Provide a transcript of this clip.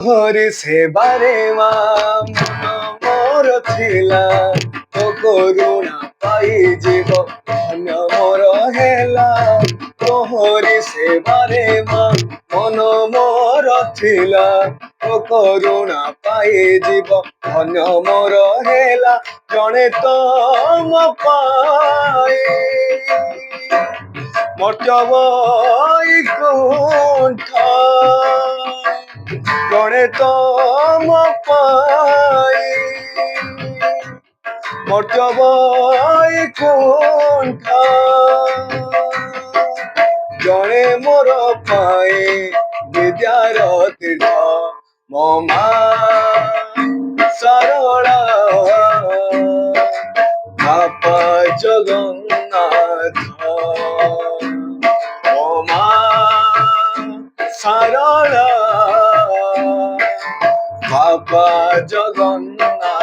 হরি সেবারে মা মোর ଥିଲା তো করুণা পাই জীব ধন্য মোর হেলা তোহরি সেবারে মা মন মোর ଥିଲା তো করুণা পাই জীব ধন্য মোর হেলা জଣେ ତମ ପାଇ ମର୍ତ୍ତ୍ୟ ବୈକୁଣ୍ଠ ଜଣେ ତମ ପାଇ ମର୍ତ୍ତ୍ୟ ବୈକୁଣ୍ଠ ଜଣେ ମୋର ପାଇଁ ବିଦ୍ୟାର ତୀର୍ଥ ମୋ ମା ସାରଳା ବାପା ଜଗନ୍ନାଥ ମୋ ମା ସାରଳା ବାପା ଜଗନ୍ନାଥ।